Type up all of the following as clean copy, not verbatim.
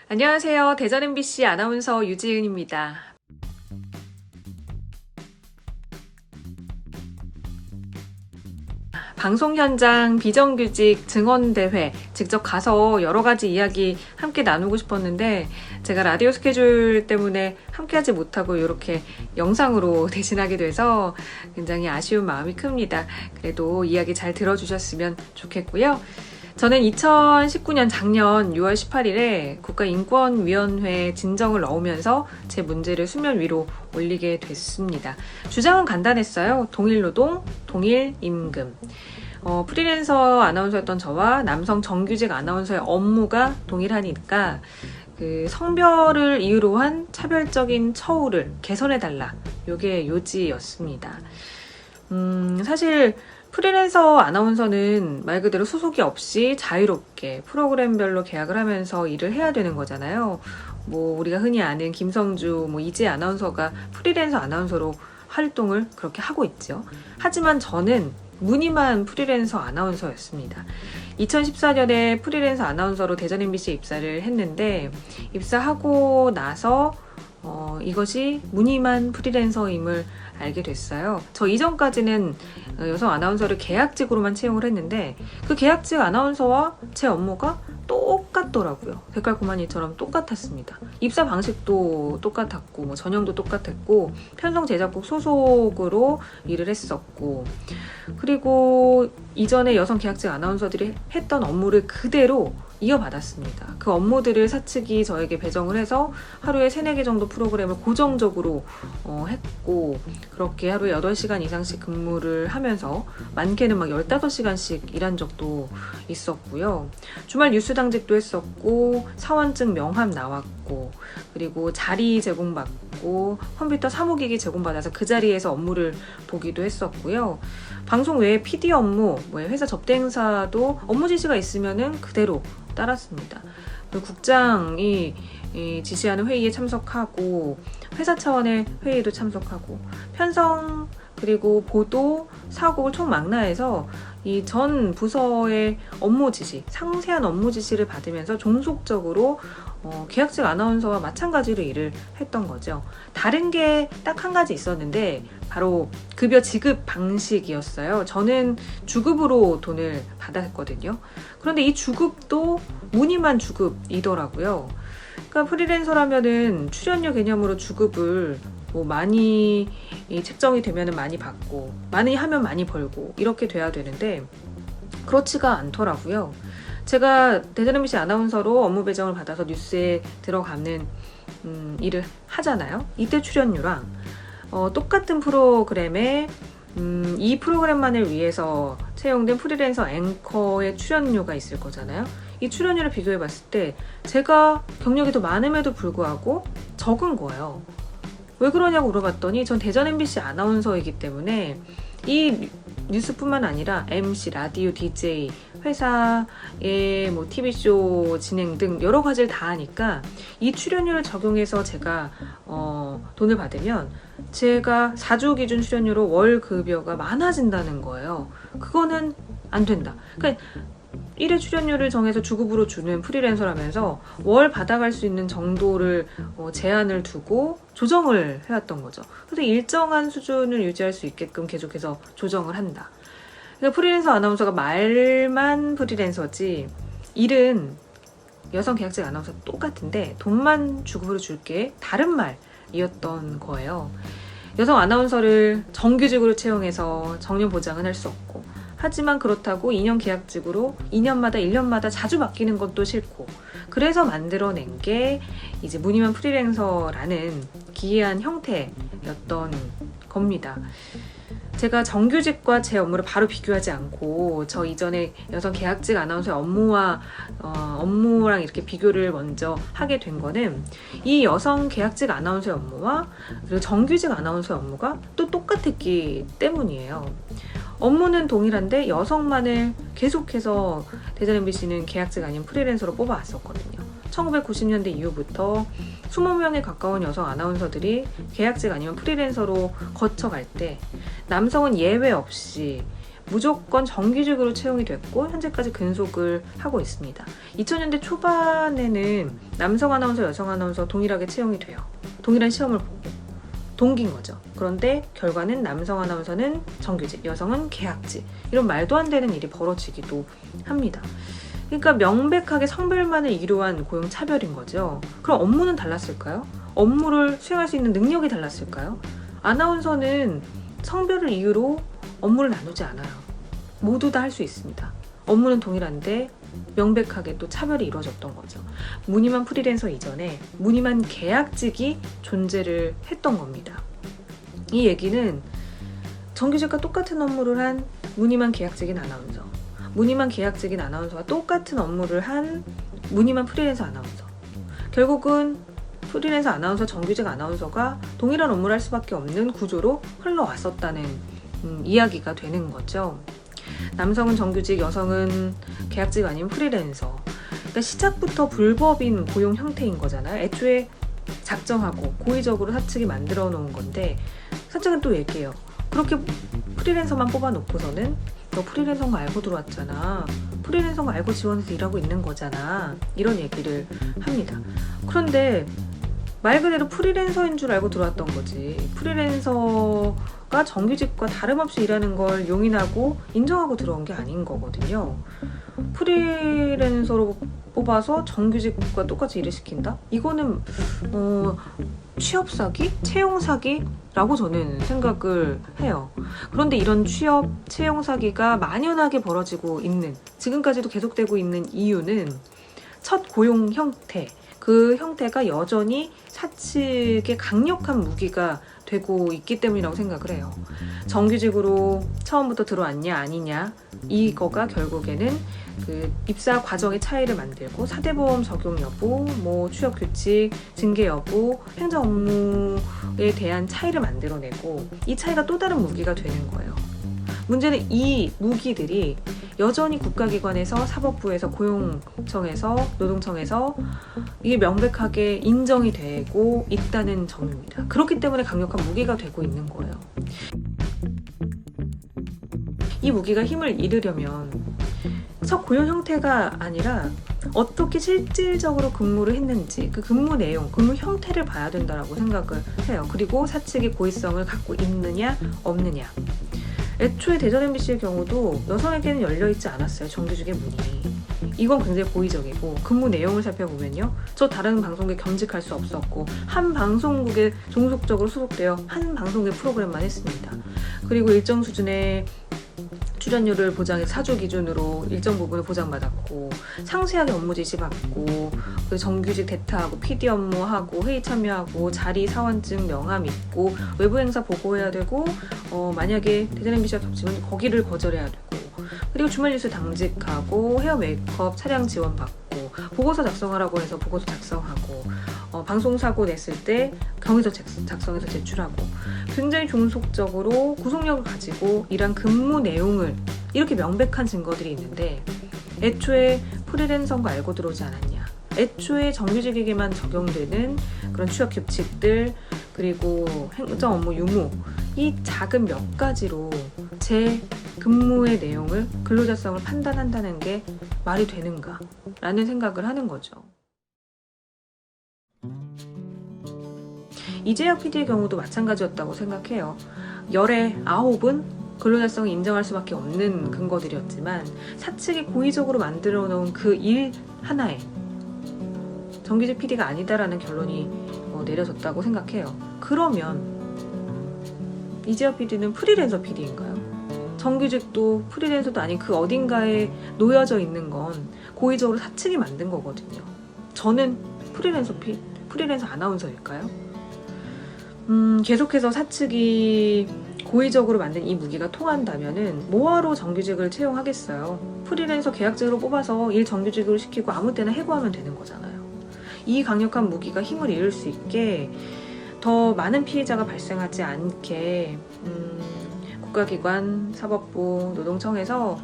안녕하세요. 대전 MBC 아나운서 유지은입니다. 방송 현장 비정규직 증언대회 직접 가서 여러 가지 이야기 함께 나누고 싶었는데 제가 라디오 스케줄 때문에 함께 하지 못하고 이렇게 영상으로 대신하게 돼서 굉장히 아쉬운 마음이 큽니다. 그래도 이야기 잘 들어주셨으면 좋겠고요. 저는 2019년 작년 6월 18일에 국가인권위원회 진정을 넣으면서 제 문제를 수면 위로 올리게 됐습니다. 주장은 간단했어요. 동일노동, 동일임금. 프리랜서 아나운서였던 저와 남성 정규직 아나운서의 업무가 동일하니까 그 성별을 이유로 한 차별적인 처우를 개선해달라. 이게 요지였습니다. 사실 프리랜서 아나운서는 말 그대로 소속이 없이 자유롭게 프로그램별로 계약을 하면서 일을 해야 되는 거잖아요. 우리가 흔히 아는 김성주, 이재 아나운서가 프리랜서 아나운서로 활동을 그렇게 하고 있죠. 하지만 저는 무늬만 프리랜서 아나운서였습니다. 2014년에 프리랜서 아나운서로 대전 MBC에 입사를 했는데 입사하고 나서 이것이 무늬만 프리랜서임을 알게 됐어요. 저 이전까지는 여성 아나운서를 계약직으로만 채용을 했는데 그 계약직 아나운서와 제 업무가 똑같더라고요. 백갈고만이처럼 똑같았습니다. 입사 방식도 똑같았고 전형도 똑같았고 편성 제작국 소속으로 일을 했었고 그리고 이전에 여성 계약직 아나운서들이 했던 업무를 그대로 이어받았습니다. 그 업무들을 사측이 저에게 배정을 해서 하루에 3-4개 정도 프로그램을 고정적으로 했고 그렇게 하루에 8시간 이상씩 근무를 하면서 많게는 15시간씩 일한 적도 있었고요. 주말 뉴스 당직도 했었고 사원증 명함 나왔고 그리고 자리 제공받고 컴퓨터 사무기기 제공받아서 그 자리에서 업무를 보기도 했었고요. 방송 외에 PD 업무, 회사 접대 행사도 업무 지시가 있으면은 그대로 따랐습니다. 국장이 지시하는 회의에 참석하고 회사 차원의 회의도 참석하고 편성 그리고 보도, 사고를 총망라해서 이 전 부서의 업무 지시, 상세한 업무 지시를 받으면서 종속적으로 계약직 아나운서와 마찬가지로 일을 했던 거죠. 다른 게 딱 한 가지 있었는데 바로 급여 지급 방식이었어요. 저는 주급으로 돈을 받았거든요. 그런데 이 주급도 무늬만 주급이더라고요. 그러니까 프리랜서라면은 출연료 개념으로 주급을 많이 책정이 되면 많이 받고 많이 하면 많이 벌고 이렇게 돼야 되는데 그렇지가 않더라고요. 제가 대전 MBC 아나운서로 업무 배정을 받아서 뉴스에 들어가는 일을 하잖아요. 이때 출연료랑 똑같은 프로그램에 이 프로그램만을 위해서 채용된 프리랜서 앵커의 출연료가 있을 거잖아요. 이 출연료를 비교해 봤을 때 제가 경력이 더 많음에도 불구하고 적은 거예요. 왜 그러냐고 물어봤더니 전 대전 MBC 아나운서이기 때문에 이 뉴스뿐만 아니라 MC, 라디오, DJ, 회사의 TV쇼 진행 등 여러 가지를 다 하니까 이 출연료를 적용해서 제가 돈을 받으면 제가 4주 기준 출연료로 월 급여가 많아진다는 거예요. 그거는 안 된다. 그러니까 1회 출연료를 정해서 주급으로 주는 프리랜서라면서 월 받아갈 수 있는 정도를 제한을 두고 조정을 해왔던 거죠. 그래서 일정한 수준을 유지할 수 있게끔 계속해서 조정을 한다. 그러니까 프리랜서 아나운서가 말만 프리랜서지 일은 여성 계약직 아나운서 똑같은데 돈만 주급으로 줄게 다른 말이었던 거예요. 여성 아나운서를 정규직으로 채용해서 정년 보장은 할 수 없고 하지만 그렇다고 2년 계약직으로 2년마다 1년마다 자주 바뀌는 것도 싫고 그래서 만들어낸 게 이제 무늬만 프리랜서라는 기이한 형태였던 겁니다. 제가 정규직과 제 업무를 바로 비교하지 않고 저 이전에 여성 계약직 아나운서의 업무랑 이렇게 비교를 먼저 하게 된 거는 이 여성 계약직 아나운서의 업무와 그리고 정규직 아나운서의 업무가 또 똑같았기 때문이에요. 업무는 동일한데 여성만을 계속해서 대전 MBC는 계약직 아닌 프리랜서로 뽑아왔었거든요. 1990년대 이후부터 20명에 가까운 여성 아나운서들이 계약직 아니면 프리랜서로 거쳐갈 때 남성은 예외 없이 무조건 정규직으로 채용이 됐고 현재까지 근속을 하고 있습니다. 2000년대 초반에는 남성 아나운서, 여성 아나운서 동일하게 채용이 돼요. 동일한 시험을 보고 동기인 거죠. 그런데 결과는 남성 아나운서는 정규직, 여성은 계약직, 이런 말도 안 되는 일이 벌어지기도 합니다. 그러니까 명백하게 성별만을 이루한 고용 차별인 거죠. 그럼 업무는 달랐을까요? 업무를 수행할 수 있는 능력이 달랐을까요? 아나운서는 성별을 이유로 업무를 나누지 않아요. 모두 다 할 수 있습니다. 업무는 동일한데 명백하게 또 차별이 이루어졌던 거죠. 무늬만 프리랜서 이전에 무늬만 계약직이 존재를 했던 겁니다. 이 얘기는 정규직과 똑같은 업무를 한 무늬만 계약직인 아나운서, 무늬만 계약직인 아나운서와 똑같은 업무를 한 무늬만 프리랜서 아나운서, 결국은 프리랜서 아나운서, 정규직 아나운서가 동일한 업무를 할 수밖에 없는 구조로 흘러왔었다는 이야기가 되는 거죠. 남성은 정규직, 여성은 계약직 아니면 프리랜서. 그러니까 시작부터 불법인 고용 형태인 거잖아요. 애초에 작정하고 고의적으로 사측이 만들어 놓은 건데, 사측은 또 얘기해요. 그렇게 프리랜서만 뽑아놓고서는 너 프리랜서인 거 알고 들어왔잖아. 프리랜서인 거 알고 지원해서 일하고 있는 거잖아. 이런 얘기를 합니다. 그런데 말 그대로 프리랜서인 줄 알고 들어왔던 거지. 프리랜서가 정규직과 다름없이 일하는 걸 용인하고 인정하고 들어온 게 아닌 거거든요. 프리랜서로 뽑아서 정규직과 똑같이 일을 시킨다? 이거는 취업 사기? 채용 사기라고 저는 생각을 해요. 그런데 이런 취업, 채용 사기가 만연하게 벌어지고 있는, 지금까지도 계속되고 있는 이유는 첫 고용 형태, 그 형태가 여전히 사측의 강력한 무기가 되고 있기 때문이라고 생각을 해요. 정규직으로 처음부터 들어왔냐 아니냐, 이거가 결국에는 그 입사 과정의 차이를 만들고 사대보험 적용 여부, 뭐 취업 규칙, 징계 여부, 행정 업무에 대한 차이를 만들어내고, 이 차이가 또 다른 무기가 되는 거예요. 문제는 이 무기들이 여전히 국가기관에서, 사법부에서, 고용청에서, 노동청에서 이게 명백하게 인정이 되고 있다는 점입니다. 그렇기 때문에 강력한 무기가 되고 있는 거예요. 이 무기가 힘을 잃으려면 첫 고용 형태가 아니라 어떻게 실질적으로 근무를 했는지, 그 근무 내용, 근무 형태를 봐야 된다고 생각을 해요. 그리고 사측이 고의성을 갖고 있느냐 없느냐. 애초에 대전 MBC의 경우도 여성에게는 열려있지 않았어요. 정규직의 문이. 이건 굉장히 고의적이고, 근무 내용을 살펴보면요, 저 다른 방송국에 겸직할 수 없었고 한 방송국에 종속적으로 소속되어 한 방송국의 프로그램만 했습니다. 그리고 일정 수준의 출연료를 보장해 사주 기준으로 일정 부분을 보장받았고, 상세하게 업무 지시 받고, 정규직 대타하고 PD 업무하고 회의 참여하고 자리 사원증 명함 있고 외부 행사 보고해야 되고, 만약에 대전 MBC와 겹치면 거기를 거절해야 되고, 그리고 주말 뉴스 당직하고 헤어 메이크업 차량 지원 받고, 보고서 작성하라고 해서 보고서 작성하고, 방송사고 냈을 때 경위서 작성해서 제출하고, 굉장히 종속적으로 구속력을 가지고 일한 근무 내용을, 이렇게 명백한 증거들이 있는데 애초에 프리랜서인 거 알고 들어오지 않았냐, 애초에 정규직에게만 적용되는 그런 취업 규칙들, 그리고 행정 업무 유무, 이 작은 몇 가지로 제 근무의 내용을, 근로자성을 판단한다는 게 말이 되는가 라는 생각을 하는 거죠. 이재학 PD의 경우도 마찬가지였다고 생각해요. 열의 9은 근로자성을 인정할 수밖에 없는 근거들이었지만, 사측이 고의적으로 만들어 놓은 그 일 하나에 정규직 PD가 아니다라는 결론이 내려졌다고 생각해요. 그러면 이재학 PD는 프리랜서 PD인가요? 정규직도 프리랜서도 아닌 그 어딘가에 놓여져 있는 건 고의적으로 사측이 만든 거거든요. 저는 프리랜서 아나운서일까요? 계속해서 사측이 고의적으로 만든 이 무기가 통한다면은 뭐하러 정규직을 채용하겠어요? 프리랜서 계약직으로 뽑아서 일 정규직으로 시키고 아무 때나 해고하면 되는 거잖아요. 이 강력한 무기가 힘을 잃을 수 있게, 더 많은 피해자가 발생하지 않게 국가기관, 사법부, 노동청에서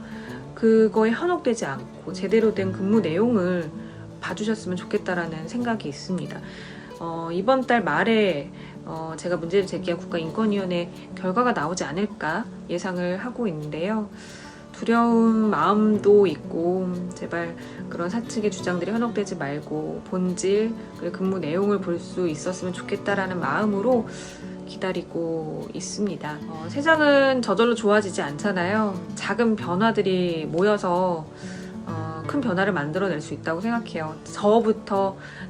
그거에 현혹되지 않고 제대로 된 근무 내용을 봐주셨으면 좋겠다라는 생각이 있습니다. 이번 달 말에 제가 문제를 제기한 국가인권위원회 결과가 나오지 않을까 예상을 하고 있는데요. 두려운 마음도 있고 제발 그런 사측의 주장들이 현혹되지 말고 본질 그리고 근무 내용을 볼 수 있었으면 좋겠다라는 마음으로 기다리고 있습니다. 세상은 저절로 좋아지지 않잖아요. 작은 변화들이 모여서 큰 변화를 만들어낼 수 있다고 생각해요.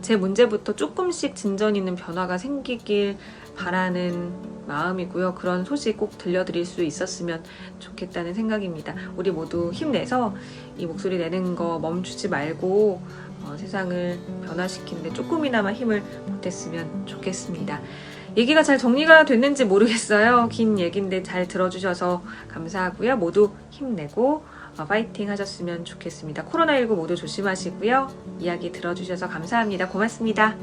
제 문제부터 조금씩 진전 있는 변화가 생기길 바라는 마음이고요. 그런 소식 꼭 들려드릴 수 있었으면 좋겠다는 생각입니다. 우리 모두 힘내서 이 목소리 내는 거 멈추지 말고 세상을 변화시키는데 조금이나마 힘을 보탰으면 좋겠습니다. 얘기가 잘 정리가 됐는지 모르겠어요. 긴 얘기인데 잘 들어주셔서 감사하고요. 모두 힘내고 파이팅 하셨으면 좋겠습니다. 코로나19 모두 조심하시고요. 이야기 들어주셔서 감사합니다. 고맙습니다.